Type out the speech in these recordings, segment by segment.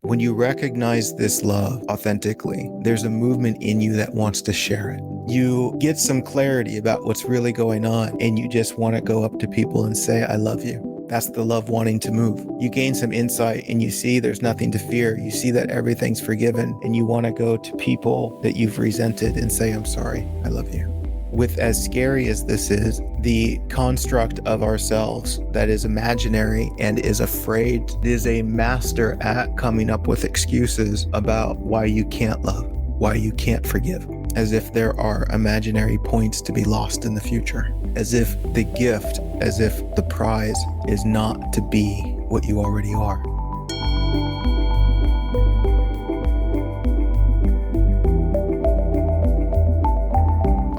When you recognize this love authentically, there's a movement in you that wants to share it. You get some clarity about what's really going on, and you just want to go up to people and say, I love you. That's the love wanting to move. You gain some insight and you see there's nothing to fear. You see that everything's forgiven, and you want to go to people that you've resented and say, I'm sorry, I love you. With as scary as this is, the construct of ourselves that is imaginary and is afraid is a master at coming up with excuses about why you can't love, why you can't forgive, as if there are imaginary points to be lost in the future, as if the gift, as if the prize is not to be what you already are.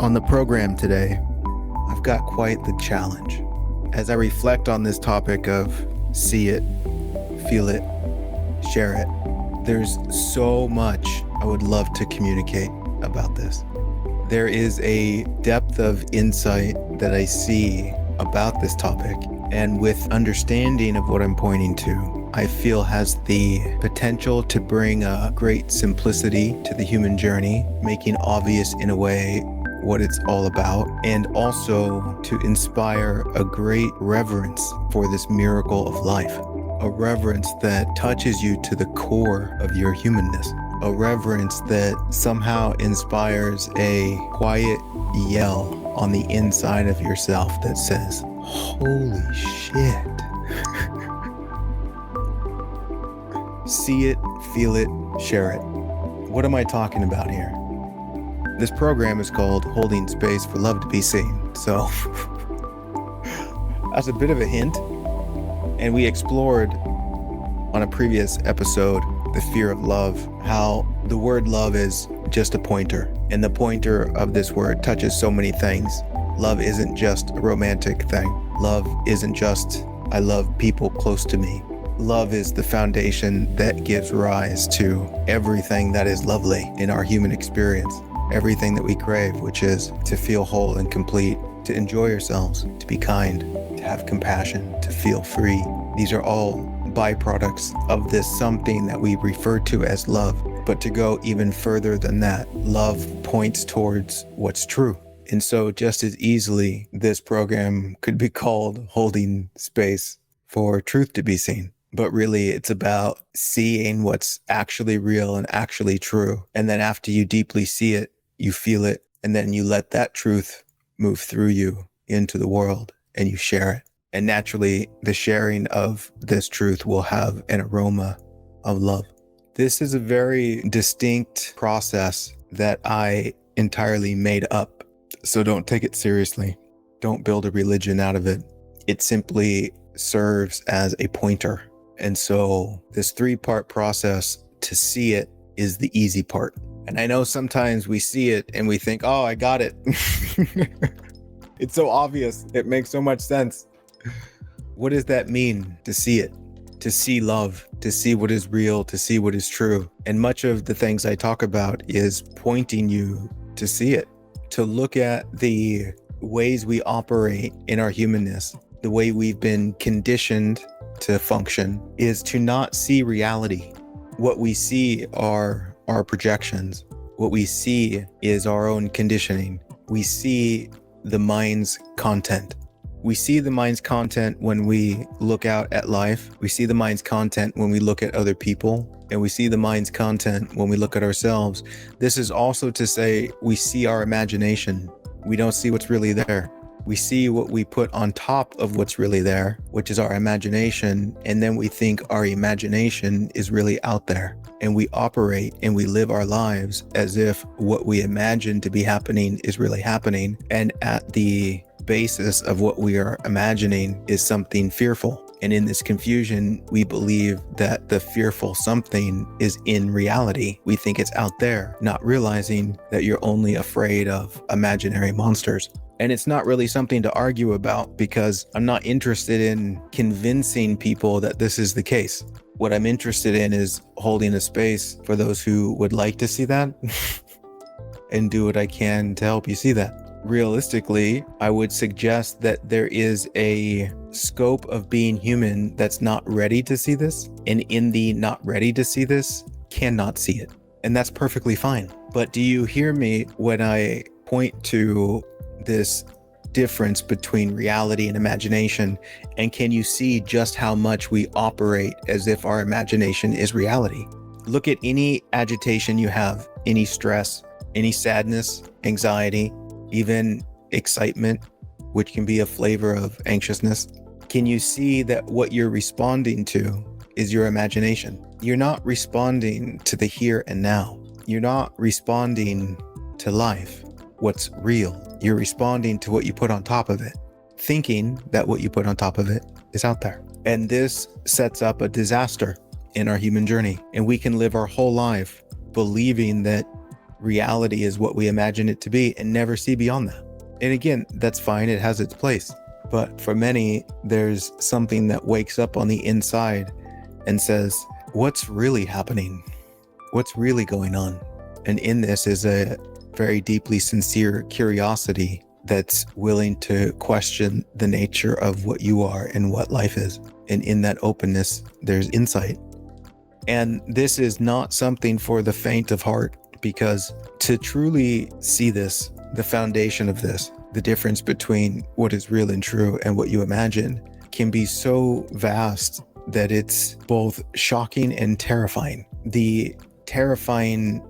On the program today, I've got quite the challenge. As I reflect on this topic of see it, feel it, share it, there's so much I would love to communicate about this. There is a depth of insight that I see about this topic, and with understanding of what I'm pointing to, I feel has the potential to bring a great simplicity to the human journey, making obvious in a way what it's all about, and also to inspire a great reverence for this miracle of life, a reverence that touches you to the core of your humanness, a reverence that somehow inspires a quiet yell on the inside of yourself that says, holy shit. See it, feel it, share it. What am I talking about here? This program is called Holding Space for Love to be Seen. So that's a bit of a hint. And we explored on a previous episode the fear of love, how the word love is just a pointer. And the pointer of this word touches so many things. Love isn't just a romantic thing. Love isn't just, I love people close to me. Love is the foundation that gives rise to everything that is lovely in our human experience. Everything that we crave, which is to feel whole and complete, to enjoy ourselves, to be kind, to have compassion, to feel free. These are all byproducts of this something that we refer to as love. But to go even further than that, love points towards what's true. And so just as easily, this program could be called Holding Space for Truth to be Seen. But really, it's about seeing what's actually real and actually true. And then after you deeply see it, you feel it, and then you let that truth move through you into the world and you share it. And naturally, the sharing of this truth will have an aroma of love. This is a very distinct process that I entirely made up. So don't take it seriously. Don't build a religion out of it. It simply serves as a pointer. And so this 3-part process to see it is the easy part. And I know sometimes we see it and we think, oh, I got it. It's so obvious. It makes so much sense. What does that mean to see it? To see love, to see what is real, to see what is true. And much of the things I talk about is pointing you to see it, to look at the ways we operate in our humanness, the way we've been conditioned to function is to not see reality. What we see are our projections. What we see is our own conditioning. We see the mind's content. We see the mind's content when we look out at life. We see the mind's content when we look at other people. And we see the mind's content when we look at ourselves. This is also to say we see our imagination. We don't see what's really there. We see what we put on top of what's really there, which is our imagination. And then we think our imagination is really out there. And we operate and we live our lives as if what we imagine to be happening is really happening. And at the basis of what we are imagining is something fearful. And in this confusion, we believe that the fearful something is in reality. We think it's out there, not realizing that you're only afraid of imaginary monsters. And it's not really something to argue about because I'm not interested in convincing people that this is the case. What I'm interested in is holding a space for those who would like to see that and do what I can to help you see that. Realistically, I would suggest that there is a scope of being human that's not ready to see this, and in the not ready to see this, cannot see it. And that's perfectly fine. But do you hear me when I point to this difference between reality and imagination? And can you see just how much we operate as if our imagination is reality? Look at any agitation you have, any stress, any sadness, anxiety, even excitement, which can be a flavor of anxiousness. Can you see that what you're responding to is your imagination? You're not responding to the here and now. You're not responding to life, what's real. You're responding to what you put on top of it, thinking that what you put on top of it is out there. And this sets up a disaster in our human journey. And we can live our whole life believing that reality is what we imagine it to be and never see beyond that. And again, that's fine. It has its place. But for many, there's something that wakes up on the inside and says, what's really happening? What's really going on? And in this is a very deeply sincere curiosity that's willing to question the nature of what you are and what life is. And in that openness, there's insight. And this is not something for the faint of heart, because to truly see this, the foundation of this, the difference between what is real and true and what you imagine, can be so vast that it's both shocking and terrifying. The terrifying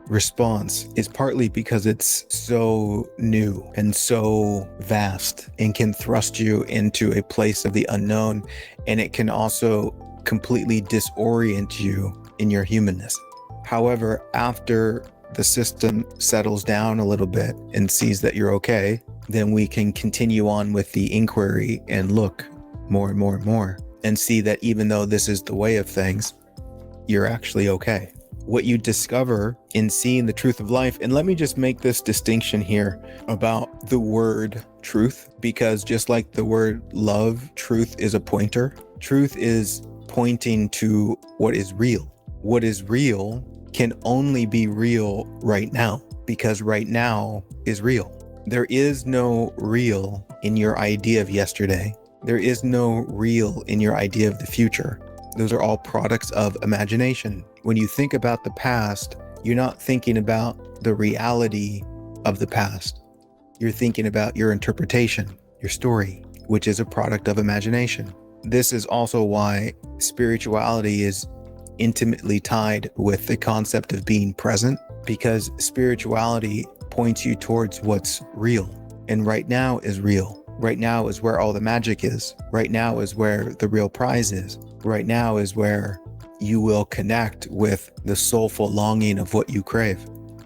response is partly because it's so new and so vast and can thrust you into a place of the unknown, and it can also completely disorient you in your humanness. However, after the system settles down a little bit and sees that you're okay, then we can continue on with the inquiry and look more and more and more and see that even though this is the way of things, you're actually okay. What you discover in seeing the truth of life, and let me just make this distinction here about the word truth, because just like the word love, truth is a pointer. Truth is pointing to what is real. What is real can only be real right now, because right now is real. There is no real in your idea of yesterday. There is no real in your idea of the future. Those are all products of imagination. When you think about the past, you're not thinking about the reality of the past. You're thinking about your interpretation, your story, which is a product of imagination. This is also why spirituality is intimately tied with the concept of being present, because spirituality points you towards what's real. And right now is real. Right now is where all the magic is. Right now is where the real prize is. Right now is where you will connect with the soulful longing of what you crave.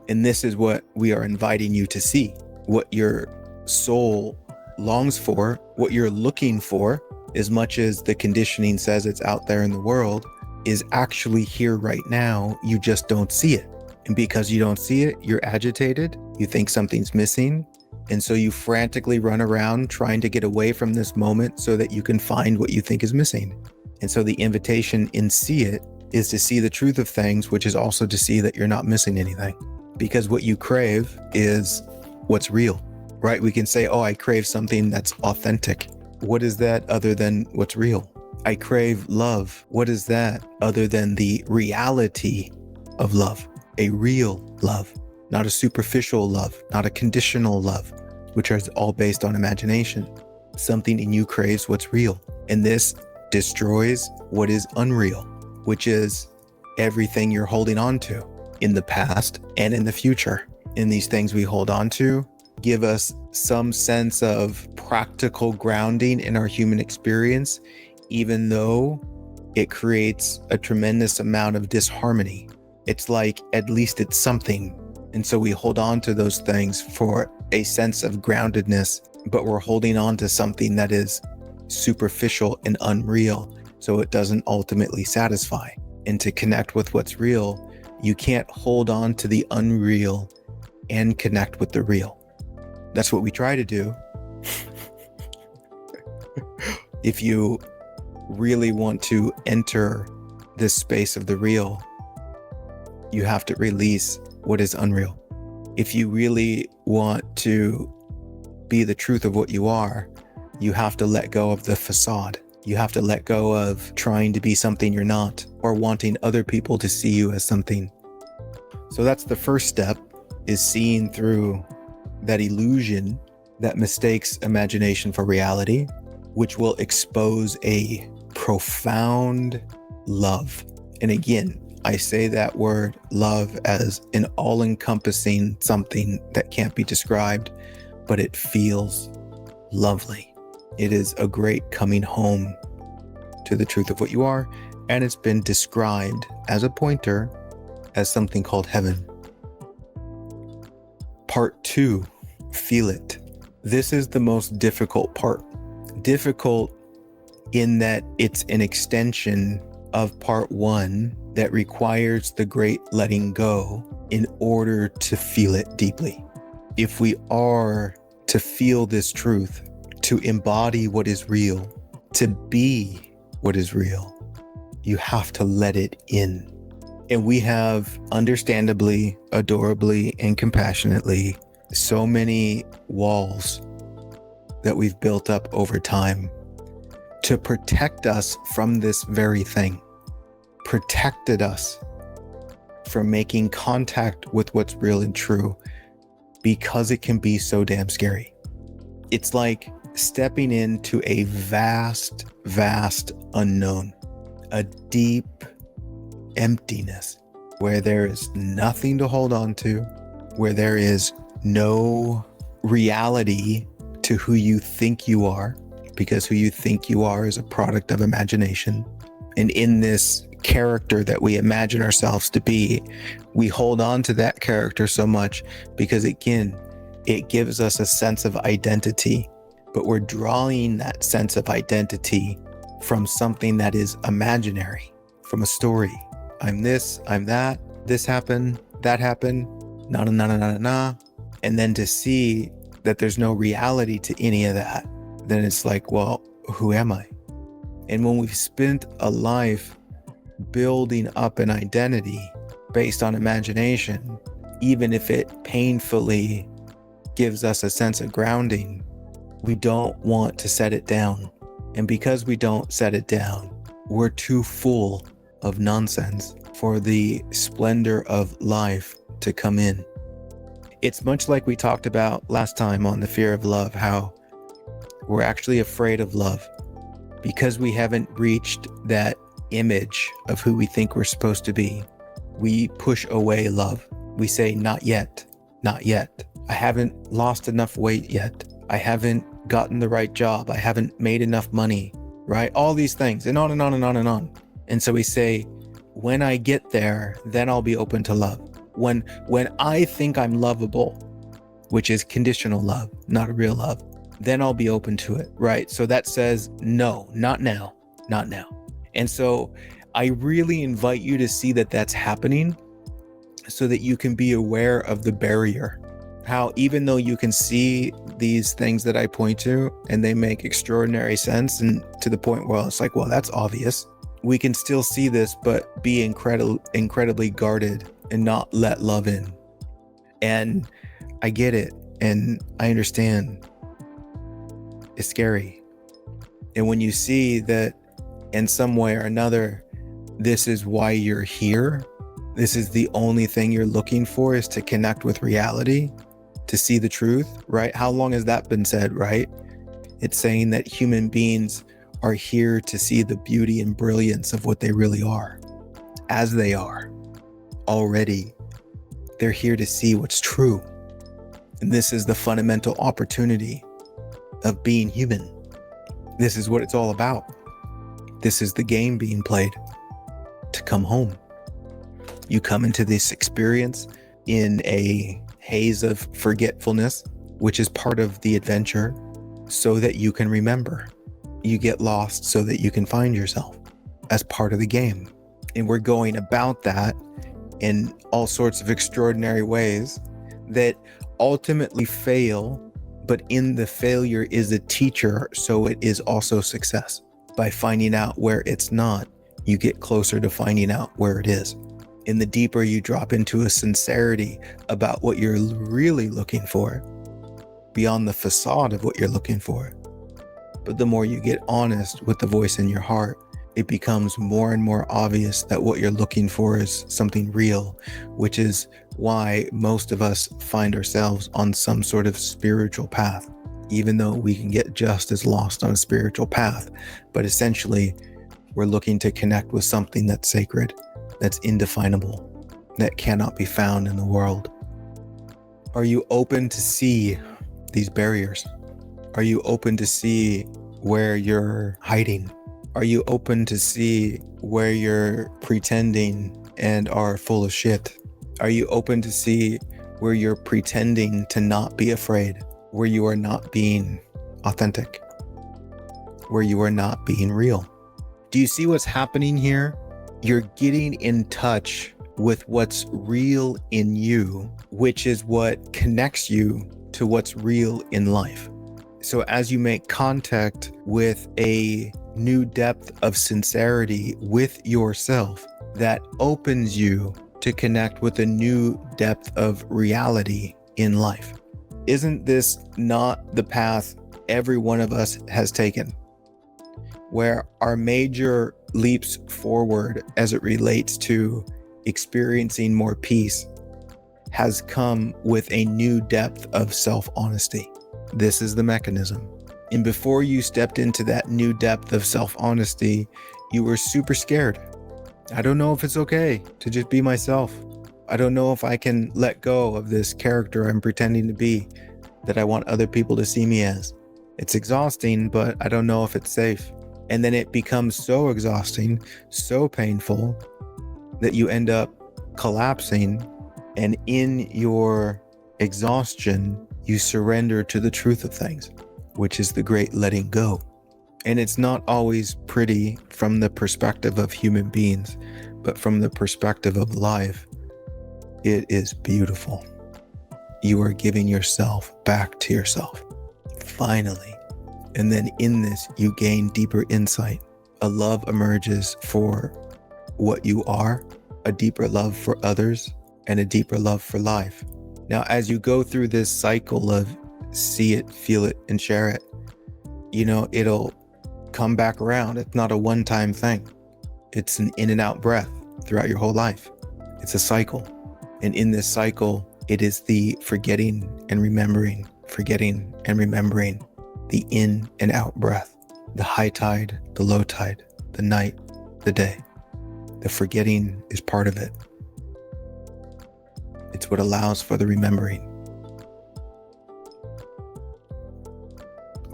And this is what we are inviting you to see. What your soul longs for, what you're looking for, as much as the conditioning says it's out there in the world, is actually here right now. You just don't see it. And because you don't see it, you're agitated. You think something's missing. And so you frantically run around trying to get away from this moment so that you can find what you think is missing. And so the invitation in see it is to see the truth of things, which is also to see that you're not missing anything. Because what you crave is what's real, right? We can say, oh, I crave something that's authentic. What is that other than what's real? I crave love. What is that other than the reality of love? A real love, not a superficial love, not a conditional love, which are all based on imagination. Something in you craves what's real. And this destroys what is unreal, which is everything you're holding on to in the past and in the future. And these things we hold on to give us some sense of practical grounding in our human experience, even though it creates a tremendous amount of disharmony. It's like, at least it's something. And so we hold on to those things for a sense of groundedness, but we're holding on to something that is superficial and unreal, so it doesn't ultimately satisfy. And to connect with what's real, you can't hold on to the unreal and connect with the real. That's what we try to do. If you really want to enter this space of the real, you have to release what is unreal. If you really want to be the truth of what you are, You have to let go of the facade. You have to let go of trying to be something you're not, or wanting other people to see you as something. So that's the first step, is seeing through that illusion that mistakes imagination for reality, which will expose a profound love. And again, I say that word love as an all-encompassing something that can't be described, but it feels lovely. It is a great coming home to the truth of what you are, and it's been described as a pointer as something called heaven. Part 2, feel it. This is the most difficult part. Difficult in that it's an extension of part 1 that requires the great letting go in order to feel it deeply. If we are to feel this truth, to embody what is real, to be what is real, you have to let it in. And we have, understandably, adorably, and compassionately, so many walls that we've built up over time to protect us from this very thing, protected us from making contact with what's real and true, because it can be so damn scary. It's like stepping into a vast, vast unknown, a deep emptiness where there is nothing to hold on to, where there is no reality to who you think you are, because who you think you are is a product of imagination. And in this character that we imagine ourselves to be, we hold on to that character so much because, again, it gives us a sense of identity, but we're drawing that sense of identity from something that is imaginary, from a story. I'm this, I'm that, this happened, that happened, na na na na na na. And then to see that there's no reality to any of that, then it's like, well, who am I? And when we've spent a life building up an identity based on imagination, even if it painfully gives us a sense of grounding, we don't want to set it down. And because we don't set it down, we're too full of nonsense for the splendor of life to come in. It's much like we talked about last time on the fear of love, how we're actually afraid of love because we haven't reached that image of who we think we're supposed to be. We push away love. We say, not yet, not yet. I haven't lost enough weight yet. I haven't gotten the right job. I haven't made enough money, right? All these things, and on and on and on and on. And so we say, when I get there, then I'll be open to love. When I think I'm lovable, which is conditional love, not a real love, then I'll be open to it, right? So that says, no, not now, not now. And so I really invite you to see that that's happening so that you can be aware of the barrier. How even though you can see these things that I point to and they make extraordinary sense, and to the point where it's like, well, that's obvious. We can still see this, but be incredibly guarded and not let love in. And I get it. And I understand. It's scary. And when you see that in some way or another, this is why you're here, this is the only thing you're looking for, is to connect with reality, to see the truth, right? How long has that been said, right? It's saying that human beings are here to see the beauty and brilliance of what they really are, as they are already. They're here to see what's true. And this is the fundamental opportunity of being human. This is what it's all about. This is the game being played to come home. You come into this experience in a haze of forgetfulness, which is part of the adventure, so that you can remember. You get lost so that you can find yourself as part of the game. And we're going about that in all sorts of extraordinary ways that ultimately fail, but in the failure is a teacher, so it is also success. By finding out where it's not, you get closer to finding out where it is. And the deeper you drop into a sincerity about what you're really looking for, beyond the facade of what you're looking for, But the more you get honest with the voice in your heart, it becomes more and more obvious that what you're looking for is something real, which is why most of us find ourselves on some sort of spiritual path, even though we can get just as lost on a spiritual path. But essentially, we're looking to connect with something that's sacred, that's indefinable, that cannot be found in the world. Are you open to see these barriers? Are you open to see where you're hiding? Are you open to see where you're pretending and are full of shit? Are you open to see where you're pretending to not be afraid, where you are not being authentic, where you are not being real? Do you see what's happening here? You're getting in touch with what's real in you, which is what connects you to what's real in life. So as you make contact with a new depth of sincerity with yourself, that opens you to connect with a new depth of reality in life. Isn't this not the path every one of us has taken? Where our major leaps forward as it relates to experiencing more peace has come with a new depth of self-honesty. This is the mechanism. And before you stepped into that new depth of self-honesty, you were super scared. I don't know if it's okay to just be myself. I don't know if I can let go of this character I'm pretending to be, that I want other people to see me as. It's exhausting, but I don't know if it's safe. And then it becomes so exhausting, so painful, that you end up collapsing. And in your exhaustion, you surrender to the truth of things, which is the great letting go. And it's not always pretty from the perspective of human beings, but from the perspective of life, it is beautiful. You are giving yourself back to yourself, finally. And then in this, you gain deeper insight. A love emerges for what you are, a deeper love for others, and a deeper love for life. Now, as you go through this cycle of see it, feel it, and share it, it'll come back around. It's not a one-time thing. It's an in and out breath throughout your whole life. It's a cycle. And in this cycle, it is the forgetting and remembering, the in and out breath, the high tide, the low tide, the night, the day. The forgetting is part of it. It's what allows for the remembering.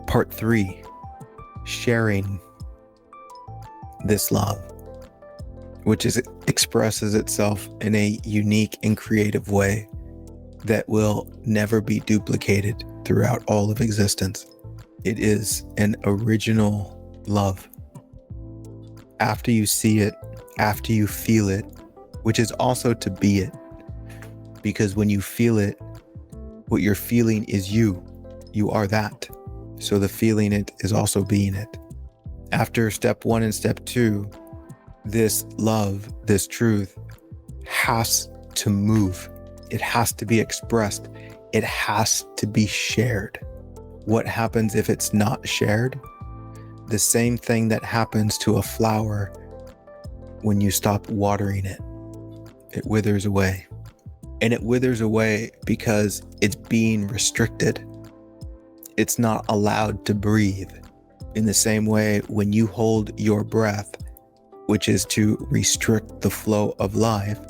Part 3, sharing this love, which expresses itself in a unique and creative way that will never be duplicated throughout all of existence. It is an original love. After you see it, after you feel it, which is also to be it, because when you feel it, what you're feeling is you. You are that. So the feeling it is also being it. After step 1 and step 2, this love, this truth has to move. It has to be expressed. It has to be shared. What happens if it's not shared? The same thing that happens to a flower when you stop watering it. It withers away. And it withers away because it's being restricted. It's not allowed to breathe. In the same way, when you hold your breath, which is to restrict the flow of life,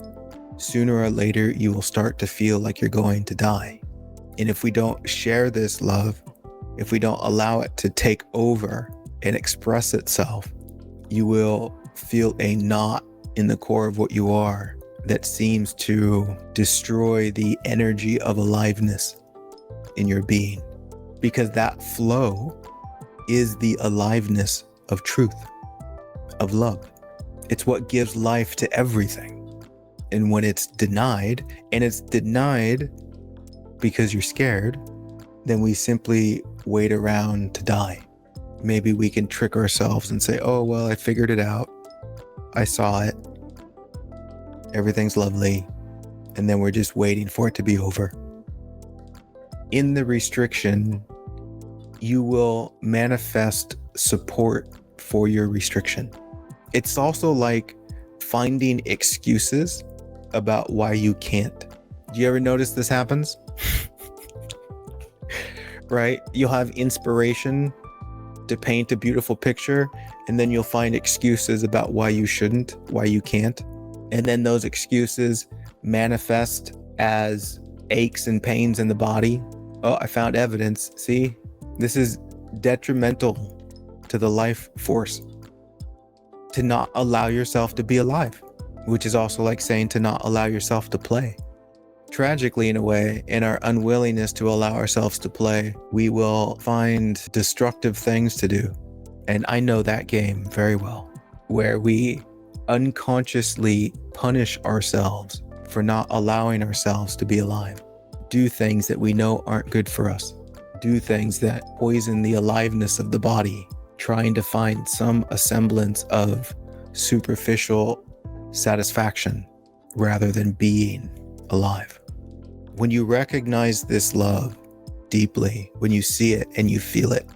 sooner or later you will start to feel like you're going to die. And if we don't share this love, if we don't allow it to take over and express itself, you will feel a knot in the core of what you are that seems to destroy the energy of aliveness in your being. Because that flow is the aliveness of truth, of love. It's what gives life to everything. And when it's denied, and it's denied because you're scared, then we simply wait around to die. Maybe we can trick ourselves and say, oh, well, I figured it out. I saw it. Everything's lovely. And then we're just waiting for it to be over. In the restriction, you will manifest support for your restriction. It's also like finding excuses about why you can't. Do you ever notice this happens? Right? You'll have inspiration to paint a beautiful picture, and then you'll find excuses about why you shouldn't, why you can't. And then those excuses manifest as aches and pains in the body. Oh, I found evidence. See, this is detrimental to the life force to not allow yourself to be alive, which is also like saying to not allow yourself to play. Tragically, in a way, in our unwillingness to allow ourselves to play, we will find destructive things to do. And I know that game very well, where we unconsciously punish ourselves for not allowing ourselves to be alive. Do things that we know aren't good for us. Do things that poison the aliveness of the body, trying to find some semblance of superficial satisfaction rather than being alive. When you recognize this love deeply, when you see it and you feel it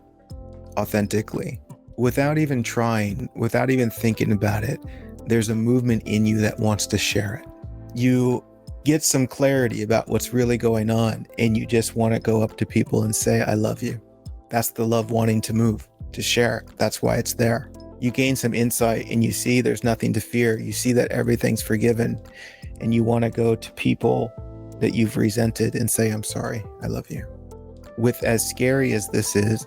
authentically, without even trying, without even thinking about it, there's a movement in you that wants to share it. You get some clarity about what's really going on, and you just want to go up to people and say, I love you. That's the love wanting to move, to share. That's why it's there. You gain some insight and you see there's nothing to fear. You see that everything's forgiven, and you want to go to people that you've resented and say, I'm sorry, I love you. With as scary as this is,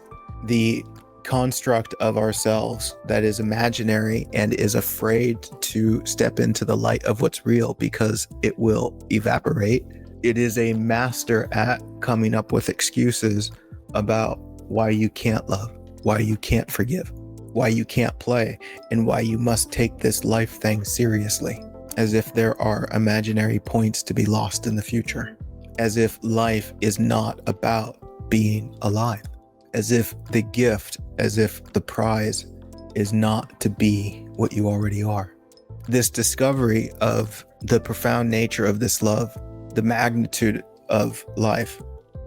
the construct of ourselves that is imaginary and is afraid to step into the light of what's real because it will evaporate. It is a master at coming up with excuses about why you can't love, why you can't forgive, why you can't play, and why you must take this life thing seriously, as if there are imaginary points to be lost in the future, as if life is not about being alive, as if the gift, as if the prize is not to be what you already are. This discovery of the profound nature of this love, the magnitude of life,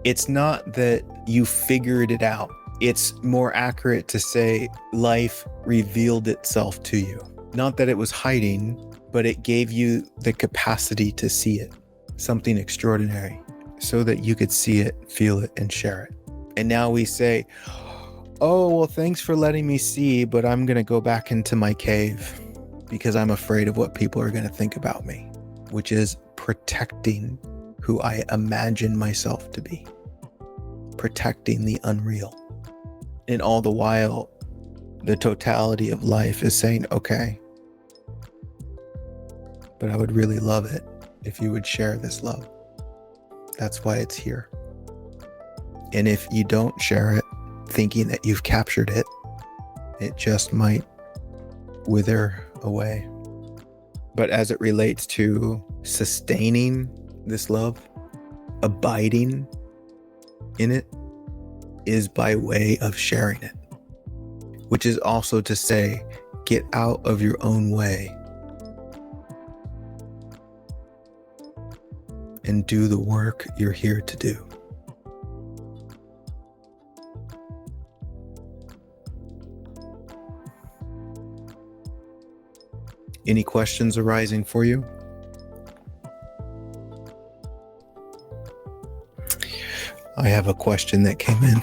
it's not that you figured it out. It's more accurate to say life revealed itself to you. Not that it was hiding, but it gave you the capacity to see it, something extraordinary, so that you could see it, feel it, and share it. And now we say, oh, well, thanks for letting me see, but I'm going to go back into my cave because I'm afraid of what people are going to think about me, which is protecting who I imagine myself to be, protecting the unreal. And all the while, the totality of life is saying, okay, but I would really love it if you would share this love. That's why it's here. And if you don't share it, thinking that you've captured it, it just might wither away. But as it relates to sustaining this love, abiding in it, is by way of sharing it, which is also to say, get out of your own way and do the work you're here to do. Any questions arising for you? I have a question that came in.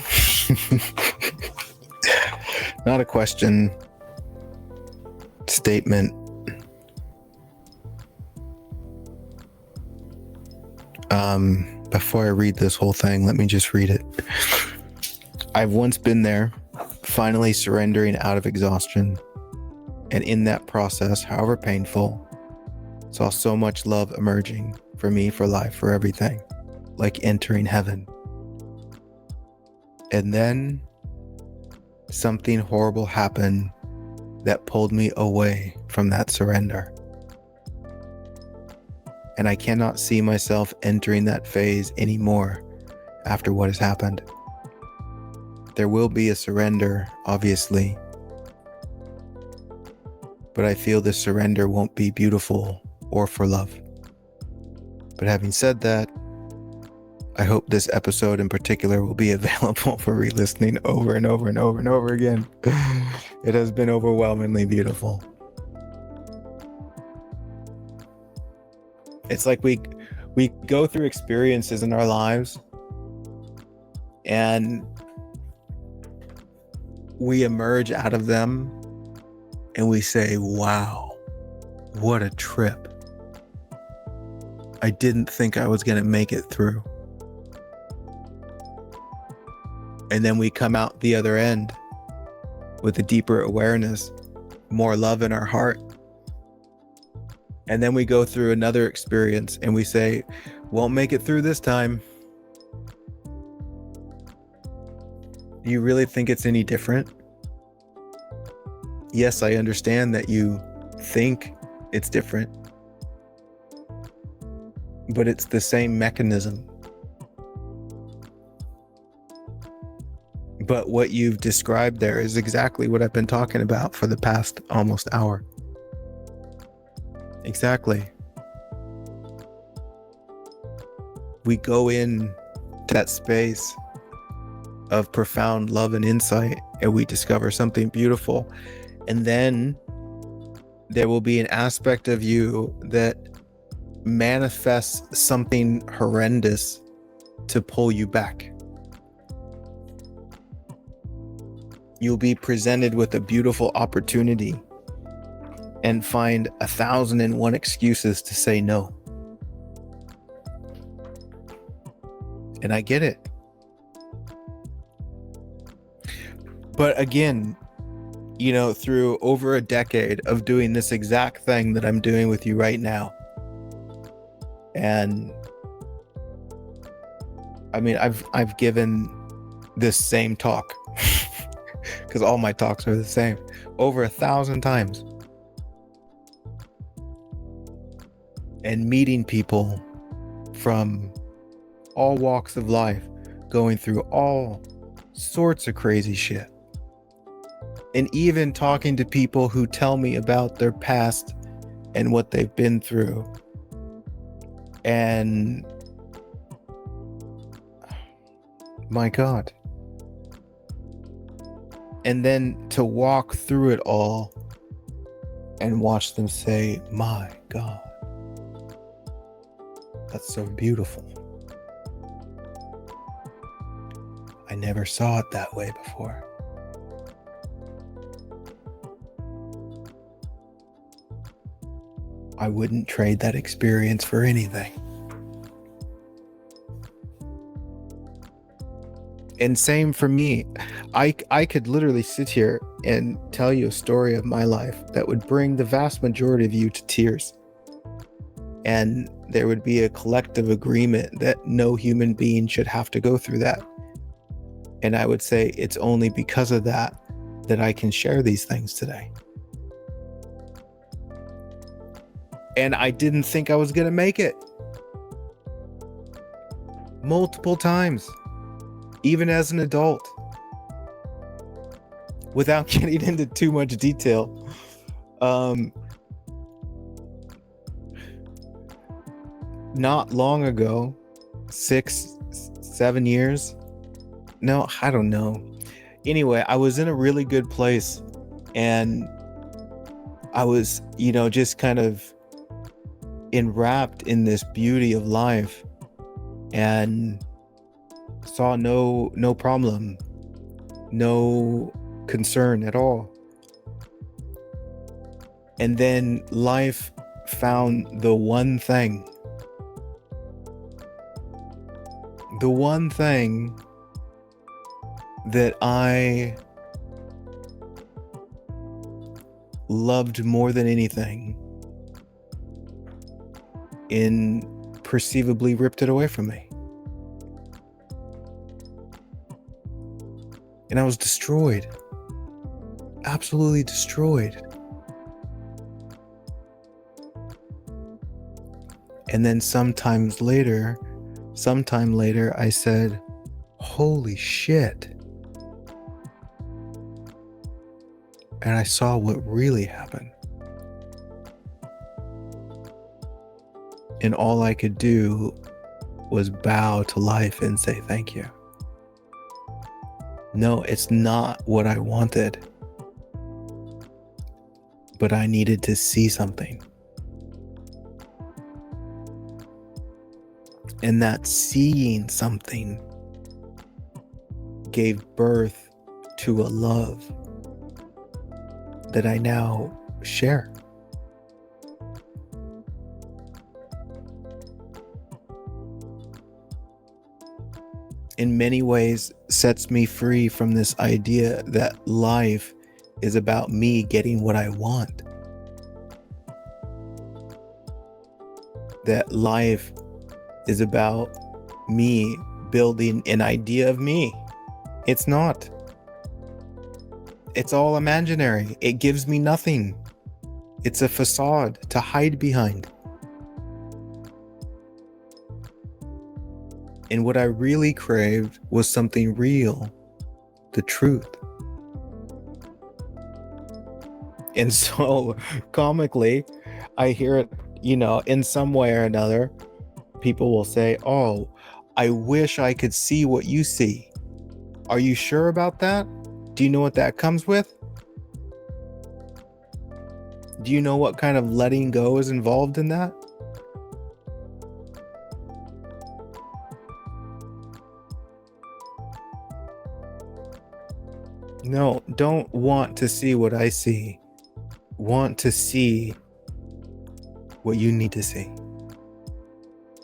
Not a question, statement. Before I read this whole thing, let me just read it. I've once been there, finally surrendering out of exhaustion. And in that process, however painful, saw so much love emerging for me, for life, for everything, like entering heaven. And then something horrible happened that pulled me away from that surrender. And I cannot see myself entering that phase anymore after what has happened. There will be a surrender, obviously, but I feel this surrender won't be beautiful or for love. But having said that, I hope this episode in particular will be available for re-listening over and over and over and over again. It has been overwhelmingly beautiful. It's like we go through experiences in our lives and we emerge out of them and we say, wow, what a trip. I didn't think I was going to make it through. And then we come out the other end with a deeper awareness, more love in our heart. And then we go through another experience and we say, won't make it through this time. Do you really think it's any different? Yes, I understand that you think it's different, but it's the same mechanism. But what you've described there is exactly what I've been talking about for the past almost hour. Exactly. We go in to that space of profound love and insight, and we discover something beautiful. And then there will be an aspect of you that manifests something horrendous to pull you back. You'll be presented with a beautiful opportunity and find 1,001 excuses to say no. And I get it. But again, you know, through over a decade of doing this exact thing that I'm doing with you right now, and I mean, I've given this same talk because all my talks are the same over 1,000 times, and meeting people from all walks of life, going through all sorts of crazy shit, and even talking to people who tell me about their past and what they've been through. And my God. And then to walk through it all and watch them say, my God, that's so beautiful. I never saw it that way before. I wouldn't trade that experience for anything. And same for me. I could literally sit here and tell you a story of my life that would bring the vast majority of you to tears. And there would be a collective agreement that no human being should have to go through that. And I would say it's only because of that that I can share these things today. And I didn't think I was going to make it. Multiple times. Even as an adult. Without getting into too much detail. Not long ago, 6-7 years. No, I don't know. Anyway, I was in a really good place. And I was, you know, just kind of enwrapped in this beauty of life. And saw no problem, no concern at all. And then life found the one thing that I loved more than anything, and perceivably ripped it away from me. And I was destroyed. Absolutely destroyed. And then sometime later, I said, holy shit. And I saw what really happened. And all I could do was bow to life and say thank you. No, it's not what I wanted, but I needed to see something. And that seeing something gave birth to a love that I now share. In many ways, sets me free from this idea that life is about me getting what I want. That life is about me building an idea of me. It's not. It's all imaginary. It gives me nothing. It's a facade to hide behind. And what I really craved was something real, the truth. And so, comically, I hear it, in some way or another, people will say, "Oh, I wish I could see what you see." Are you sure about that? Do you know what that comes with? Do you know what kind of letting go is involved in that? No, don't want to see what I see. Want to see what you need to see.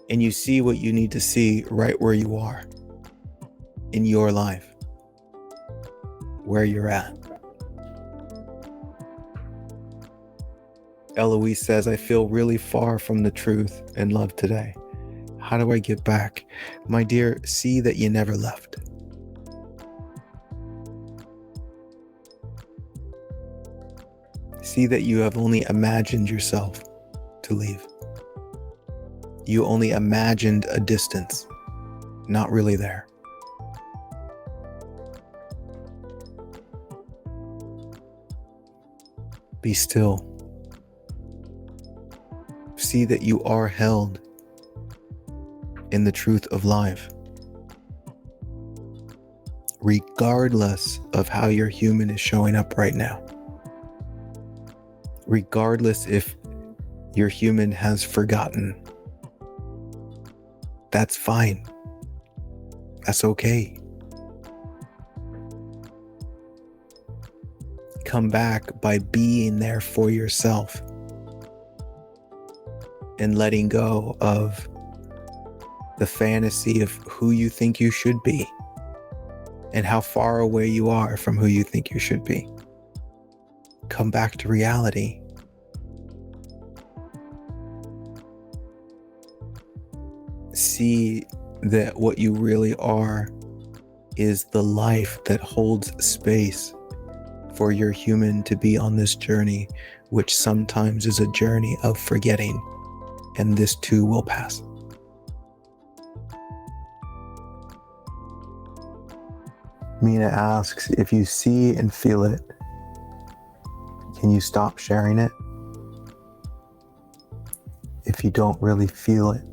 And you see what you need to see right where you are in your life, where you're at. Eloise says, I feel really far from the truth and love today. How do I get back? My dear, see that you never left. See that you have only imagined yourself to leave. You only imagined a distance, not really there. Be still. See that you are held in the truth of life, regardless of how your human is showing up right now. Regardless if your human has forgotten. That's fine. That's okay. Come back by being there for yourself and letting go of the fantasy of who you think you should be and how far away you are from who you think you should be. Come back to reality. See that what you really are is the life that holds space for your human to be on this journey, which sometimes is a journey of forgetting, and this too will pass. Mina asks, if you see and feel it, can you stop sharing it? If you don't really feel it,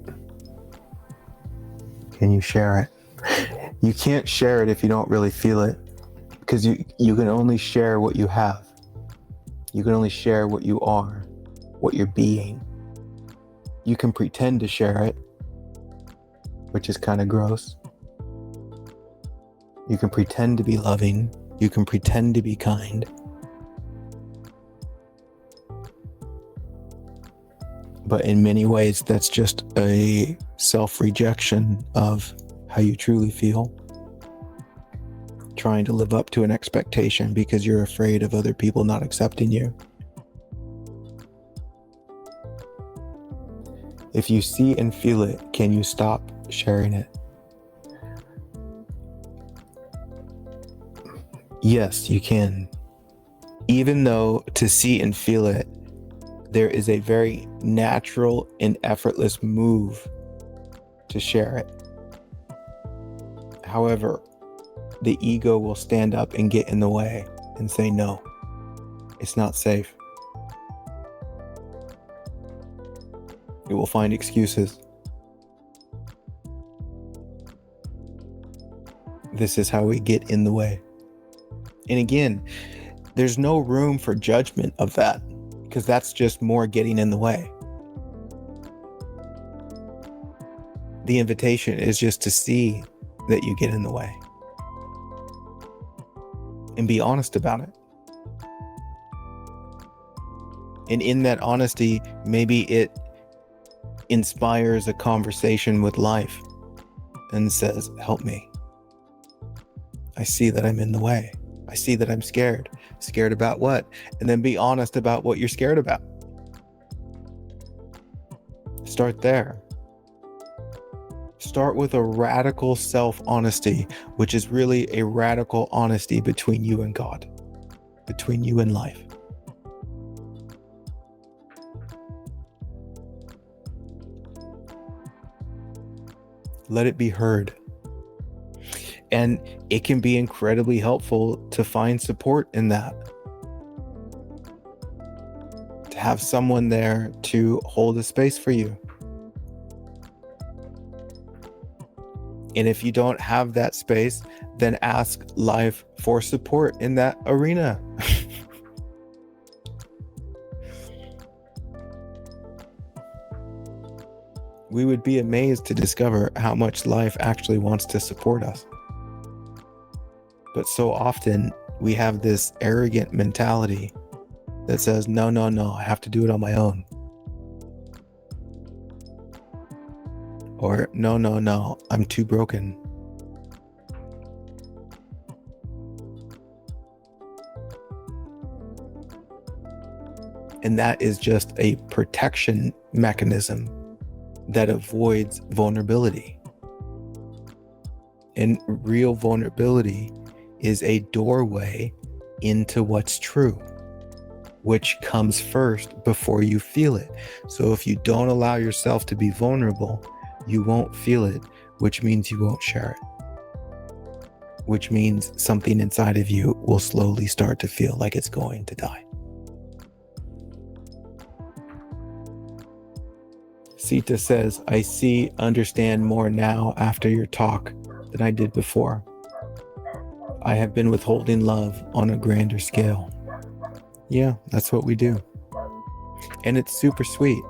can you share it? You can't share it if you don't really feel it, because you can only share what you have. You can only share what you are, what you're being. You can pretend to share it, which is kind of gross. You can pretend to be loving. You can pretend to be kind. But in many ways, that's just a self-rejection of how you truly feel. Trying to live up to an expectation because you're afraid of other people not accepting you. If you see and feel it, can you stop sharing it? Yes, you can. Even though to see and feel it, there is a very natural and effortless move to share it. However, the ego will stand up and get in the way and say, no, it's not safe. It will find excuses. This is how we get in the way. And again, there's no room for judgment of that, because that's just more getting in the way. The invitation is just to see that you get in the way and be honest about it. And in that honesty, maybe it inspires a conversation with life and says, help me. I see that I'm in the way. I see that I'm scared. Scared about what? And then be honest about what you're scared about. Start there. Start with a radical self-honesty, which is really a radical honesty between you and God, between you and life. Let it be heard. And it can be incredibly helpful to find support in that. To have someone there to hold a space for you. And if you don't have that space, then ask life for support in that arena. We would be amazed to discover how much life actually wants to support us. But so often we have this arrogant mentality that says, no, I have to do it on my own. Or no, I'm too broken. And that is just a protection mechanism that avoids vulnerability. And real vulnerability is a doorway into what's true, which comes first before you feel it. So if you don't allow yourself to be vulnerable, you won't feel it, which means you won't share it, which means something inside of you will slowly start to feel like it's going to die. Sita says, I understand more now after your talk than I did before. I have been withholding love on a grander scale. Yeah, that's what we do. And it's super sweet.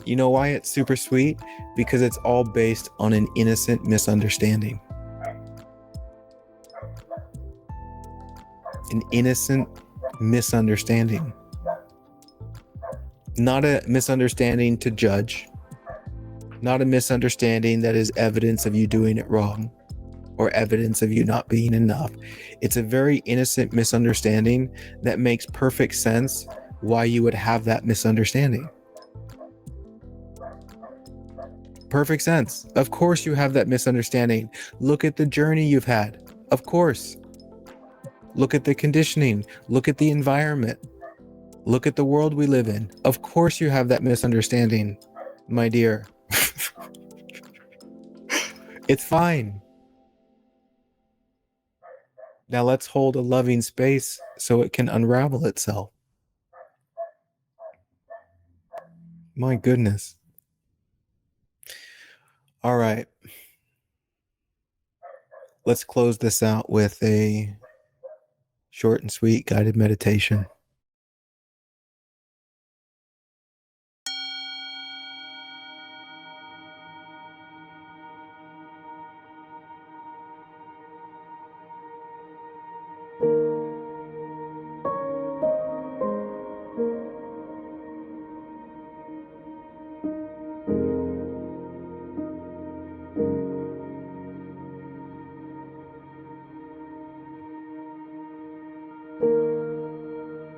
You know why it's super sweet? Because it's all based on an innocent misunderstanding. An innocent misunderstanding. Not a misunderstanding to judge. Not a misunderstanding that is evidence of you doing it wrong or evidence of you not being enough. It's a very innocent misunderstanding that makes perfect sense why you would have that misunderstanding. Perfect sense. Of course you have that misunderstanding. Look at the journey you've had. Of course. Look at the conditioning. Look at the environment. Look at the world we live in. Of course you have that misunderstanding, my dear. It's fine. Now let's hold a loving space so it can unravel itself. My goodness. All right. Let's close this out with a short and sweet guided meditation.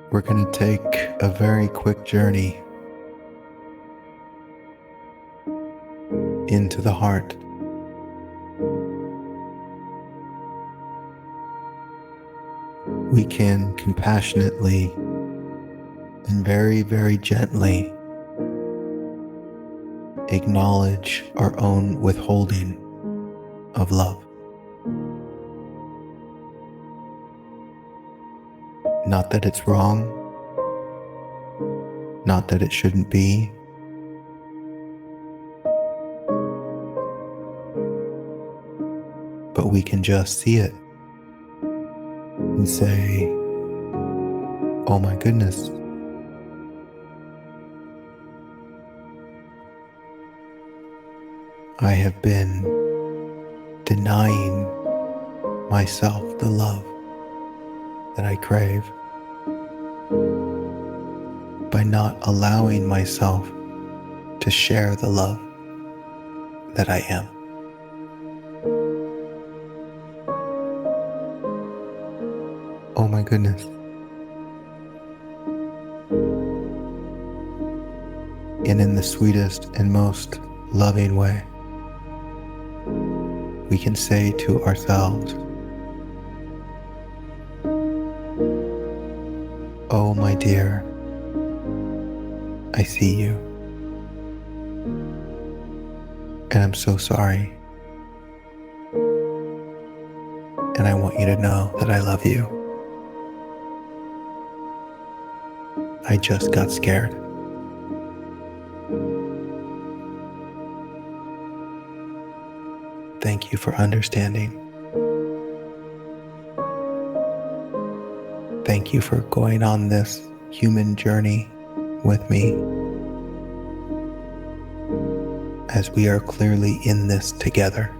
We're going to take a very quick journey into the heart. We can compassionately and very, very gently acknowledge our own withholding of love. Not that it's wrong, not that it shouldn't be, but we can just see it and say, oh my goodness, I have been denying myself the love that I crave by not allowing myself to share the love that I am. Oh my goodness. And in the sweetest and most loving way, we can say to ourselves, oh my dear, I see you. And I'm so sorry. And I want you to know that I love you. I just got scared. Thank you for understanding. Thank you for going on this human journey with me, as we are clearly in this together.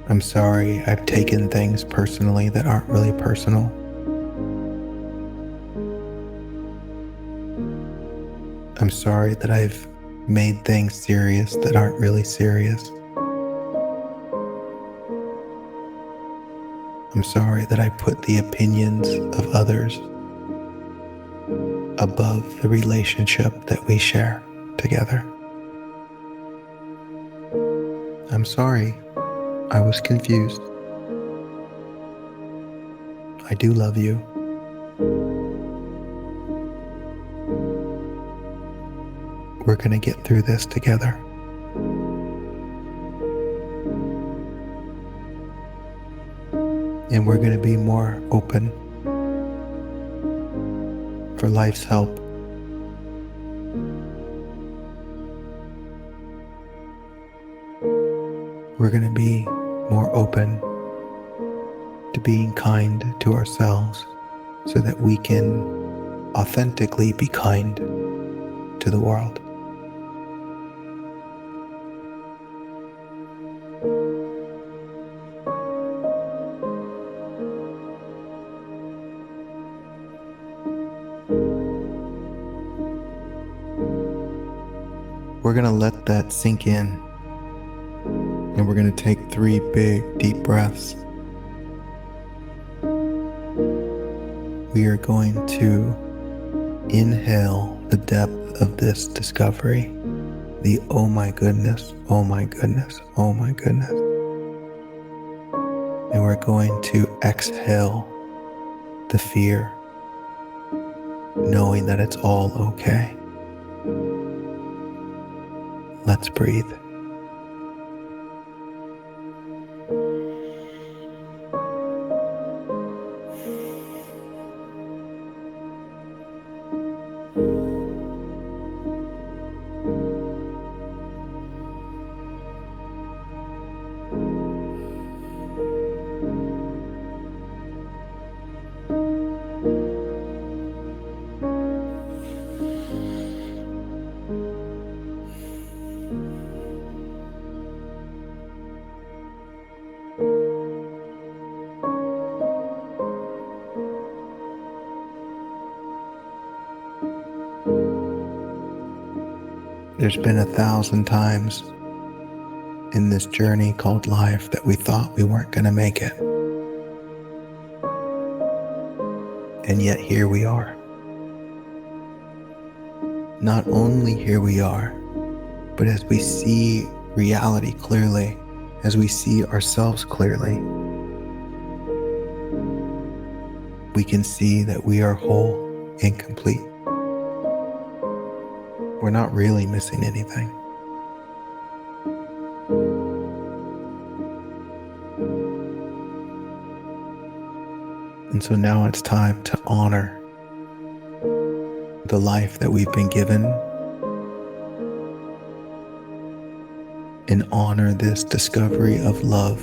I'm sorry I've taken things personally that aren't really personal. I'm sorry that I've made things serious that aren't really serious. I'm sorry that I put the opinions of others above the relationship that we share together. I'm sorry. I was confused. I do love you. We're going to get through this together. And we're going to be more open for life's help. We're going to be more open to being kind to ourselves so that we can authentically be kind to the world. We're going to let that sink in, and we're going to take 3 big, deep breaths. We are going to inhale the depth of this discovery, the oh my goodness, oh my goodness, oh my goodness. And we're going to exhale the fear, knowing that it's all okay. Let's breathe. There's been 1,000 times in this journey called life that we thought we weren't going to make it. And yet here we are. Not only here we are, but as we see reality clearly, as we see ourselves clearly, we can see that we are whole and complete. We're not really missing anything. And so now it's time to honor the life that we've been given and honor this discovery of love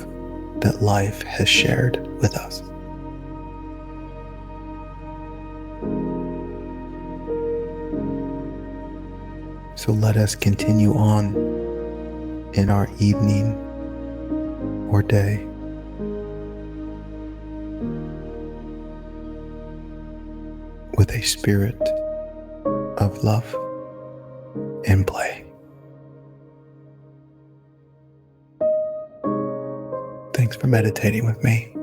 that life has shared with us. So let us continue on in our evening or day with a spirit of love and play. Thanks for meditating with me.